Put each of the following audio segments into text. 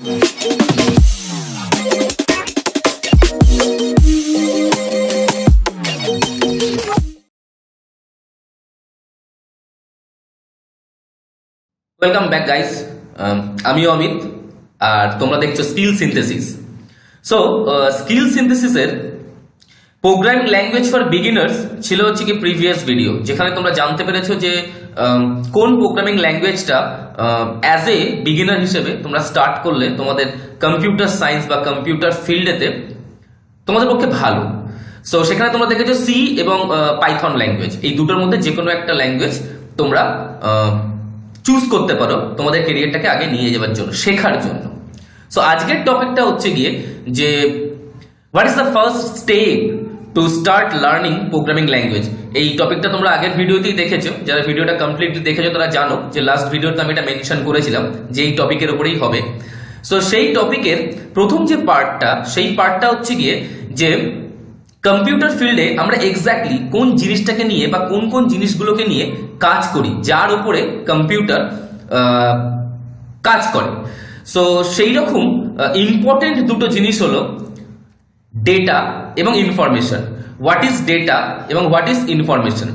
Welcome back guys, আমি অমিত আর তোমরা দেখছো স্কিল সিনথেসিস। সো স্কিল সিনথেসিসের প্রোগ্রামিং ল্যাঙ্গুয়েজ ফর বিগিনার্স ছিল হচ্ছে কি প্রিভিয়াস ভিডিও, যেখানে তোমরা জানতে পেরেছো যে কোন প্রোগ্রামিং ল্যাঙ্গুয়েজটা অ্যাজ এ বিগিনার হিসেবে তোমরা স্টার্ট করলে তোমাদের কম্পিউটার সায়েন্স বা কম্পিউটার ফিল্ডেতে তোমাদের পক্ষে ভালো। সো সেখানে তোমরা দেখেছো সি এবং পাইথন ল্যাঙ্গুয়েজ, এই দুটোর মধ্যে যে কোনো একটা ল্যাঙ্গুয়েজ তোমরা চুজ করতে পারো তোমাদের ক্যারিয়ারটাকে আগে নিয়ে যাওয়ার জন্য, শেখার জন্য। সো আজকের টপিকটা হচ্ছে গিয়ে যে what is the first step to start learning programming language. এই টপিকটা তোমরা আগের ভিডিওতেই দেখেছো, যারা ভিডিওটা কমপ্লিটলি দেখেছো তারা জানো যে লাস্ট ভিডিওতে আমি এটা মেনশন করেছিলাম যে এই টপিকের উপরেই হবে। সো সেই টপিকের প্রথম যে পার্টটা, সেই পার্টটা হচ্ছে গিয়ে যে কম্পিউটার ফিল্ডে আমরা এক্স্যাক্টলি কোন জিনিসটাকে নিয়ে বা কোন কোন জিনিসগুলোকে নিয়ে কাজ করি, যার উপরে কম্পিউটার কাজ করে। সো সেই রকম ইম্পর্টেন্ট দুটো জিনিস হলো ডেটা এবং ইনফরমেশন। হোয়াট ইজ ডেটা এবং হোয়াট ইজ ইনফরমেশন,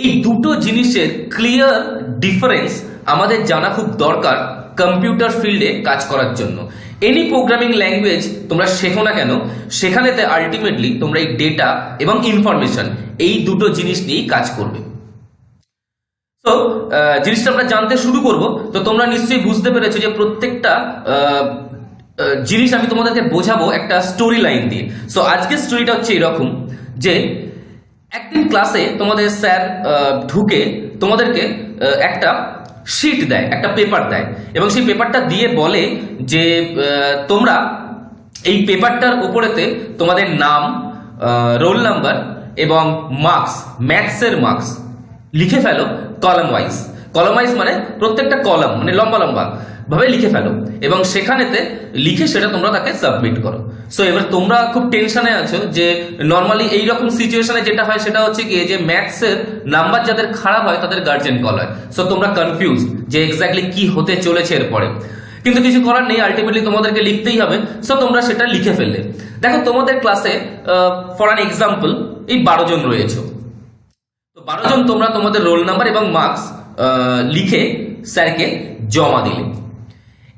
এই দুটো জিনিসের ক্লিয়ার ডিফারেন্স আমাদের জানা খুব দরকার কম্পিউটার ফিল্ডে কাজ করার জন্য। এনি প্রোগ্রামিং ল্যাঙ্গুয়েজ তোমরা শেখো না কেন, সেখানেতে আলটিমেটলি তোমরা এই ডেটা এবং ইনফরমেশন এই দুটো জিনিস নিয়েই কাজ করবে। তো জিনিসটা আমরা জানতে শুরু করব। তো তোমরা নিশ্চয়ই বুঝতে পেরেছো যে প্রত্যেকটা জিনিস আমি তোমাদেরকে বোঝাবো একটা স্টোরি লাইন দিয়ে। সো আজকের স্টোরিটা হচ্ছে এরকম যে একদিন ক্লাসে তোমাদের স্যার ঢুকে তোমাদেরকে একটা শিট দেয়, একটা পেপার দেয়, এবং সেই পেপারটা দিয়ে বলে যে তোমরা এই পেপারটার উপরেতে তোমাদের নাম, রোল নাম্বার এবং মার্কস, ম্যাথসের মার্কস লিখে ফেলো কলাম ওয়াইজ। কলাম ওয়াইজ মানে প্রত্যেকটা কলাম মানে লম্বা লম্বা ভাবে লিখে ফেলো, এবং সেখানেতে লিখে সেটা তোমরা তাকে সাবমিট করো। সো এবার তোমরা খুব টেনশনে আছো যে নর্মালি এইরকম সিচুয়েশনে যেটা হয় সেটা হচ্ছে কি যে ম্যাথসের নাম্বার যাদের খারাপ হয় তাদের গার্জেন কল হয়। সো তোমরা কনফিউজ যে এক্স্যাক্টলি কি হতে চলেছে এরপরে, কিন্তু কিছু করার নেই, আলটিমেটলি তোমাদেরকে লিখতেই হবে। সো তোমরা সেটা লিখে ফেললে। দেখো তোমাদের ক্লাসে ফর অ্যান এক্সাম্পল এই 12 জন রয়েছে। তো 12 জন তোমরা তোমাদের রোল নাম্বার এবং মার্কস লিখে স্যারকে জমা দিলে।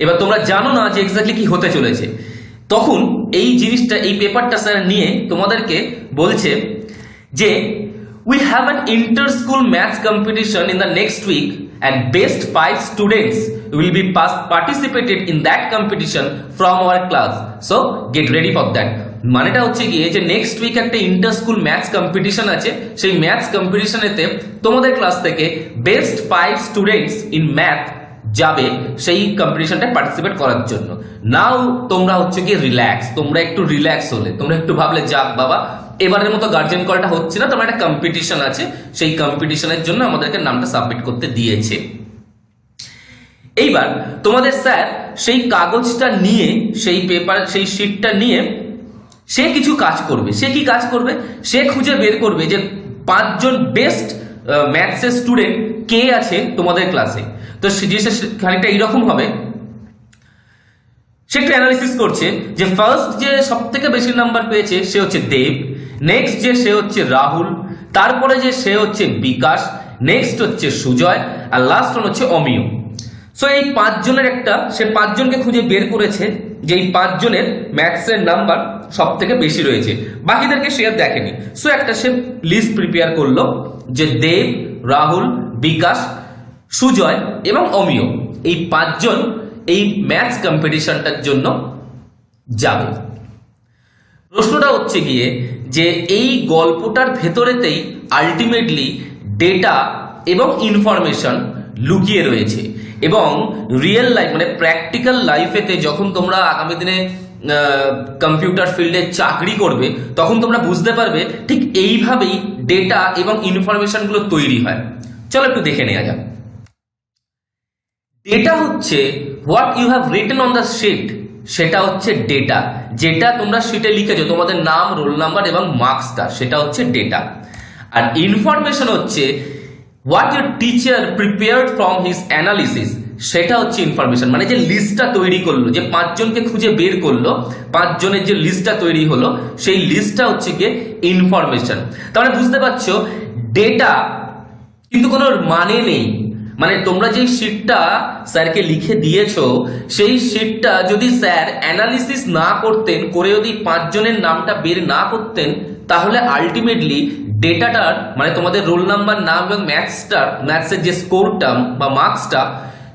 এবার তোমরা জানো না যে এক্স্যাক্টলি কি হতে চলেছে, তখন এই জিনিসটা, এই পেপারটা স্যার নিয়ে তোমাদেরকে বলছে যে we have an inter school maths competition in the next week and best 5 students will be participated in that competition from our class, so get ready for that। মানেটা হচ্ছে গিয়ে যে নেক্সট উইক একটা inter school maths competition আছে, সেই maths কম্পিটিশনেতে তোমাদের class থেকে best 5 students in math যাবে সেই কম্পিটিশনটা পার্টিসিপেট করার জন্য। নাও তোমরা হচ্ছে কি রিল্যাক্স, তোমরা একটু রিল্যাক্স হলে, তোমরা একটু ভাবলে যাক বাবা এবারের মতো গার্জেন কলটা হচ্ছে না, তোমার একটা কম্পিটিশন আছে, সেই কম্পিটিশনের জন্য আমাদেরকে নামটা সাবমিট করতে দিয়েছে। এইবার তোমাদের স্যার সেই কাগজটা নিয়ে, সেই পেপার, সেই শিটটা নিয়ে সে কিছু কাজ করবে। সে কি কাজ করবে? সে খুঁজে বের করবে যে 5 জন বেস্ট ম্যাথসের স্টুডেন্ট কে আছে তোমাদের ক্লাসে। তো জিনিসটা খানিকটা এইরকম হবে, সে একটা অ্যানালিসিস করছে যে ফার্স্ট যে সব থেকে বেশি নাম্বার পেয়েছে সে হচ্ছে দেব, নেক্সট যে সে হচ্ছে রাহুল, তারপরে যে সে হচ্ছে বিকাশ, নেক্সট হচ্ছে সুজয়, আর লাস্ট ওয়ান হচ্ছে অমিয়। সো এই 5 জনের একটা, সে 5 জনকে খুঁজে বের করেছে যে এই 5 জনের ম্যাথসের নাম্বার সব থেকে বেশি রয়েছে, বাকিদেরকে সে আর দেখেনি। সো একটা সে লিস্ট প্রিপেয়ার করলো যে দেব, রাহুল, বিকাশ, সুজয় এবং অমিয় এই 5 জন এই ম্যাথস কম্পিটিশনটার জন্য যাবে। প্রশ্নটা হচ্ছে গিয়ে যে এই গল্পটার ভেতরেতেই আলটিমেটলি ডেটা এবং ইনফরমেশন লুকিয়ে রয়েছে, এবং রিয়েল লাইফ মানে প্র্যাকটিক্যাল লাইফেতে যখন তোমরা আগামী দিনে কম্পিউটার ফিল্ডে চাকরি করবে তখন তোমরা বুঝতে পারবে ঠিক এইভাবেই ডেটা এবং ইনফরমেশনগুলো তৈরি হয়। চলো একটু দেখে নেওয়া যাক। ডেটা হচ্ছে what you have written on the sheet, সেটা হচ্ছে ডেটা, যেটা তোমরা শিটে লিখেছো, তোমাদের নাম, রোল নাম্বার এবং মার্কসটা, সেটা হচ্ছে ডেটা। আর ইনফরমেশন হচ্ছে what your teacher prepared from his analysis, সেটা হচ্ছে ইনফরমেশন। মানে যে লিস্টটা তৈরি করলো, যে 5 জনকে খুঁজে বের করলো, 5 জনের যে লিস্টটা তৈরি হলো, সেই লিস্টটা হচ্ছে গিয়ে ইনফরমেশন। তাহলে বুঝতে পারছো ডেটা কিন্তু কোনো মানে নেই। মানে তোমরা যে শিটটা স্যারকে লিখে দিয়েছো, সেই শিটটা যদি স্যার অ্যানালিসিস না করতেন, করে যদি 5 জনের নামটা বের না করতেন, তাহলে আলটিমেটলি ডেটাটার মানে তোমাদের রোল নাম্বার, নাম এবং ম্যাথসের যে স্কোরটা বা মার্কসটা,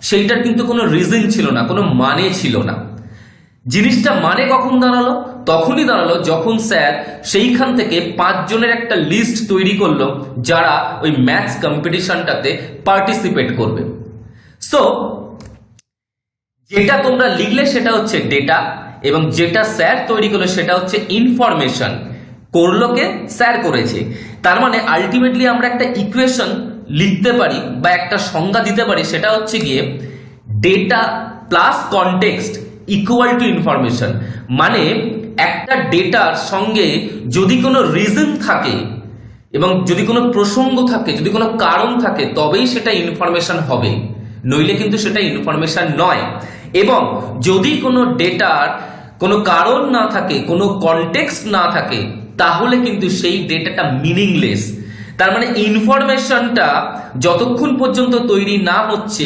সেইটার কিন্তু কোনো রিজন ছিল না, কোনো মানে ছিল না। জিনিসটা মানে কখন দাঁড়ালো? তখনই দাঁড়ালো যখন স্যার সেইখান থেকে 5 জনের একটা লিস্ট তৈরি করলো যারা ওই ম্যাথস কম্পিটিশনটাতে পার্টিসিপেট করবে। সো যেটা তোমরা লিখলে সেটা হচ্ছে ডেটা, এবং যেটা স্যার তৈরি করলো সেটা হচ্ছে ইনফরমেশন। করলো কে? স্যার করেছে। তার মানে আলটিমেটলি আমরা একটা ইকুয়েশন লিখতে পারি বা একটা সংজ্ঞা দিতে পারি, সেটা হচ্ছে গিয়ে data plus context equal to information. মানে একটা ডেটার সঙ্গে যদি কোনো রিজন থাকে এবং যদি কোনো প্রসঙ্গ থাকে, যদি কোনো কারণ থাকে, তবেই সেটা ইনফরমেশন হবে, নইলে কিন্তু সেটা ইনফরমেশন নয়। এবং যদি কোনো ডেটার কোনো কারণ না থাকে, কোনো কনটেক্সট না থাকে, তাহলে কিন্তু সেই ডেটাটা মিনিংলেস। তার মানে ইনফরমেশনটা যতক্ষণ পর্যন্ত তৈরি না হচ্ছে,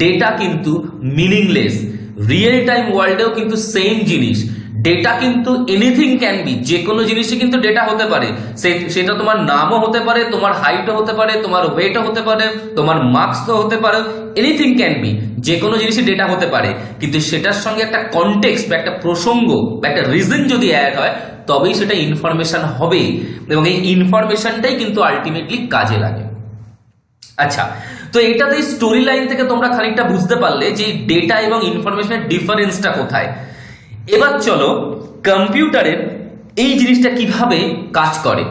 ডেটা কিন্তু মিনিংলেস। রিয়েল টাইম ওয়ার্ল্ডেও কিন্তু সেম জিনিস, ডেটা কিন্তু এনিথিং ক্যান বি, যে কোনো জিনিসই কিন্তু ডেটা হতে পারে। সেটা তোমার নামও হতে পারে, তোমার হাইটও হতে পারে, তোমার ওয়েটও হতে পারে, তোমার মার্কসও হতে পারে, এনিথিং ক্যান বি, যে কোনো জিনিসই ডেটা হতে পারে। কিন্তু সেটার সঙ্গে একটা কনটেক্সট বা একটা প্রসঙ্গ বা একটা রিজন যদি অ্যাড হয়, তবেই সেটা ইনফরমেশন হবে, এবং এই ইনফরমেশনটাই কিন্তু আলটিমেটলি কাজে লাগে। আচ্ছা, তো এটাতে স্টোরি লাইন থেকে তোমরা খানিকটা বুঝতে পারলে যে ডেটা এবং ইনফরমেশনের ডিফারেন্সটা কোথায়। এবার চলো কম্পিউটারের এই জিনিসটা কিভাবে কাজ করে।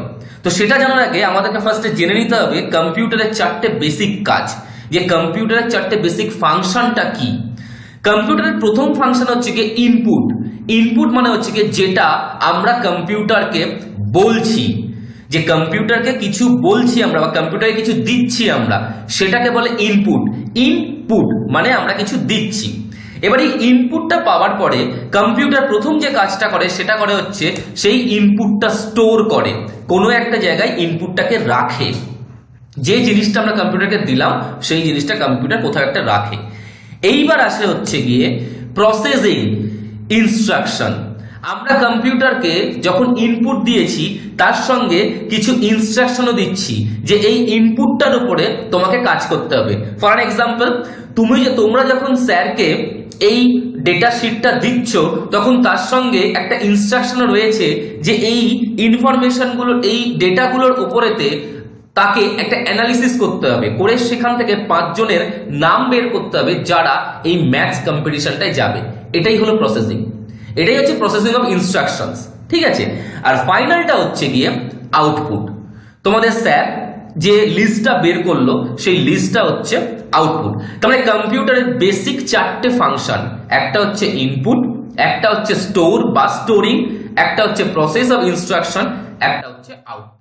তো সেটা জানার আগে আমাদেরকে ফার্স্টে জেনে নিতে হবে কম্পিউটারের 4টে বেসিক কাজ, যে কম্পিউটারের 4টে বেসিক ফাংশনটা কি। কম্পিউটারের প্রথম ফাংশন হচ্ছে কি ইনপুট। ইনপুট মানে হচ্ছে কি যেটা আমরা কম্পিউটারকে বলছি, যে কম্পিউটারকে কিছু বলছি আমরা বা কম্পিউটারকে কিছু দিচ্ছি আমরা, সেটাকে বলে ইনপুট। ইনপুট মানে আমরা কিছু দিচ্ছি। এবার এই ইনপুটটা পাওয়ার পরে কম্পিউটার প্রথম যে কাজটা করে সেটা করে হচ্ছে সেই ইনপুটটা স্টোর করে, কোনো একটা জায়গায় ইনপুটটাকে রাখে। যে জিনিসটা আমরা কম্পিউটারকে দিলাম সেই জিনিসটা কম্পিউটার কোথাও একটা রাখে। এইবার আসে হচ্ছে গিয়ে প্রসেসিং ইনস্ট্রাকশন। আমরা কম্পিউটারকে যখন ইনপুট দিয়েছি তার সঙ্গে কিছু ইনস্ট্রাকশনও দিচ্ছি যে এই ইনপুটটার উপরে তোমাকে কাজ করতে হবে। ফর এক্সাম্পল, তোমরা যখন স্যারকে এই ডেটা শিটটা দিচ্ছ, তখন তার সঙ্গে একটা ইনস্ট্রাকশনও রয়েছে যে এই ইনফরমেশনগুলো, এই ডেটাগুলোর উপরেতে তাকে একটা অ্যানালিসিস করতে হবে, করে সেখান থেকে 5 জনের নাম বের করতে হবে যারা এই ম্যাথস কম্পিটিশনটায় যাবে। এটাই হলো প্রসেসিং, এটাই হচ্ছে প্রসেসিং অফ ইনস্ট্রাকশনস। ঠিক আছে, আর ফাইনালটা হচ্ছে গিয়ে আউটপুট। তোমাদের স্যার যে লিস্টটা বের করলো সেই লিস্টটা হচ্ছে আউটপুট। তার মানে কম্পিউটারের বেসিক 4টে ফাংশন, একটা হচ্ছে ইনপুট, একটা হচ্ছে স্টোর বা স্টোরিং, একটা হচ্ছে প্রসেস অফ ইনস্ট্রাকশন, একটা হচ্ছে আউটপুট।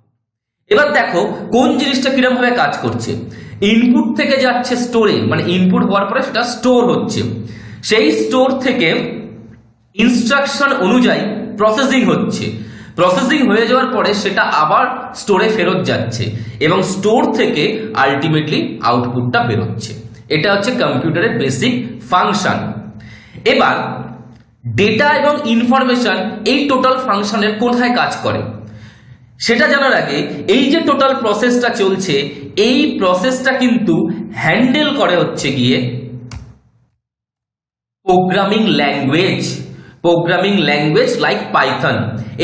এবার দেখো কোন জিনিসটা কিরকম ভাবে কাজ করছে। ইনপুট থেকে যাচ্ছে স্টোরে, মানে ইনপুট হওয়ার পরে সেটা স্টোর হচ্ছে, সেই স্টোর থেকে ইনস্ট্রাকশন অনুযায়ী প্রসেসিং হচ্ছে, প্রসেসিং হয়ে যাওয়ার পরে সেটা আবার স্টোরে ফেরত যাচ্ছে এবং স্টোর থেকে আলটিমেটলি আউটপুটটা বেরোচ্ছে। এটা হচ্ছে কম্পিউটারের বেসিক ফাংশন। এবার ডেটা এবং ইনফরমেশন এই টোটাল ফাংশনের কোথায় কাজ করে সেটা জানার আগে এই যে টোটাল প্রসেসটা চলছে, এই প্রসেসটা কিন্তু হ্যান্ডেল করে হচ্ছে গিয়ে প্রোগ্রামিং ল্যাঙ্গুয়েজ লাইক পাইথন।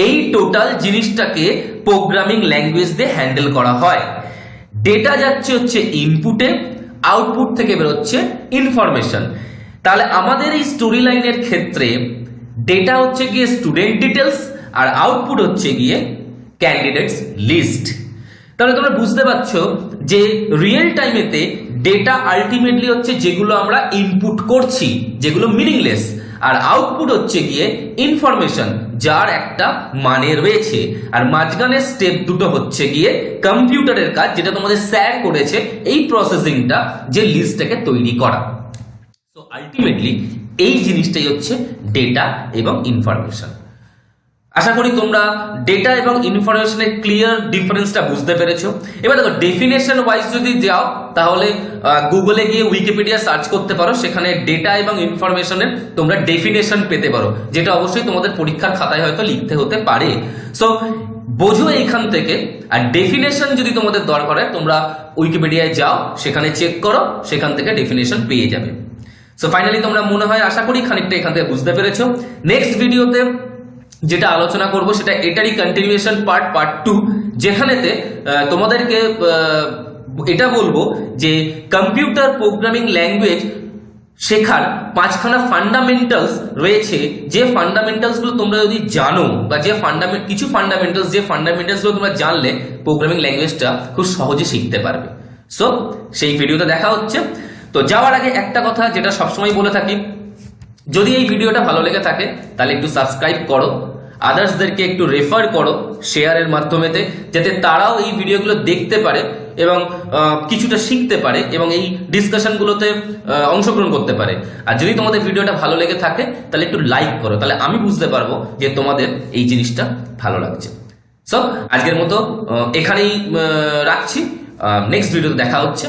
এই টোটাল জিনিসটাকে প্রোগ্রামিং ল্যাঙ্গুয়েজ দিয়ে হ্যান্ডেল করা হয়। ডেটা যাচ্ছে হচ্ছে ইনপুটে, আউটপুট থেকে বেরোচ্ছে ইনফরমেশন। তাহলে আমাদের এই স্টোরি লাইনের ক্ষেত্রে ডেটা হচ্ছে গিয়ে স্টুডেন্ট ডিটেলস আর আউটপুট হচ্ছে গিয়ে ক্যান্ডিডেটস লিস্ট। তাহলে তোমরা বুঝতে পারছো যে রিয়েল টাইমেতে ডেটা আলটিমেটলি হচ্ছে যেগুলো আমরা ইনপুট করছি, যেগুলো মিনিংলেস, আর আউটপুট হচ্ছে গিয়ে ইনফরমেশন যার একটা মানে রয়েছে। আর মাঝখানের স্টেপ দুটো হচ্ছে গিয়ে কম্পিউটারের কাজ, যেটা তোমাদের স্যার করেছে এই প্রসেসিংটা, যে লিস্টটাকে তৈরি করা। আলটিমেটলি এই জিনিসটাই হচ্ছে ডেটা এবং ইনফরমেশন। আশা করি তোমরা ডেটা এবং ইনফরমেশনের ক্লিয়ার ডিফারেন্সটা বুঝতে পেরেছো। এবার দেখো ডেফিনেশন ওয়াইজ যদি যাও তাহলে গুগলে গিয়ে উইকিপিডিয়া সার্চ করতে পারো, সেখানে ডেটা এবং ইনফরমেশনের তোমরা ডেফিনেশন পেতে পারো, যেটা অবশ্যই তোমাদের পরীক্ষার খাতায় হয়তো লিখতে হতে পারে। সো বোঝো এইখান থেকে। আর ডেফিনেশন যদি তোমাদের দরকার হয় তোমরা উইকিপিডিয়ায় যাও, সেখানে চেক করো, সেখান থেকে ডেফিনেশন পেয়ে যাবে। সো ফাইনালি তোমরা মনে হয় আশা করি খানিকটা এখান থেকে বুঝতে পেরেছো। নেক্সট ভিডিওতে যেটা আলোচনা করব সেটা এটারই কন্টিনিউয়েশন পার্ট 2, যেখানেতে তোমাদেরকে এটা বলবো যে কম্পিউটার প্রোগ্রামিং ল্যাঙ্গুয়েজ শেখার 5খানা ফান্ডামেন্টালস রয়েছে, যে ফান্ডামেন্টালসগুলো তোমরা যদি জানো বা যে কিছু ফান্ডামেন্টালসগুলো তোমরা জানলে প্রোগ্রামিং ল্যাঙ্গুয়েজটা খুব সহজে শিখতে পারবে। সো সেই ভিডিওতে দেখা হচ্ছে। তো যাওয়ার আগে একটা কথা যেটা সবসময় বলে থাকি, যদি এই ভিডিওটা ভালো লেগে থাকে তাহলে একটু সাবস্ক্রাইব করো, আদার্সদেরকে একটু রেফার করো শেয়ারের মাধ্যমেতে, যাতে তারাও এই ভিডিওগুলো দেখতে পারে এবং কিছুটা শিখতে পারে এবং এই ডিসকাশনগুলোতে অংশগ্রহণ করতে পারে। আর যদি তোমাদের ভিডিওটা ভালো লেগে থাকে তাহলে একটু লাইক করো, তাহলে আমি বুঝতে পারবো যে তোমাদের এই জিনিসটা ভালো লাগছে। সো আজকের মতো এখানেই রাখছি, নেক্সট ভিডিওতে দেখা হচ্ছে।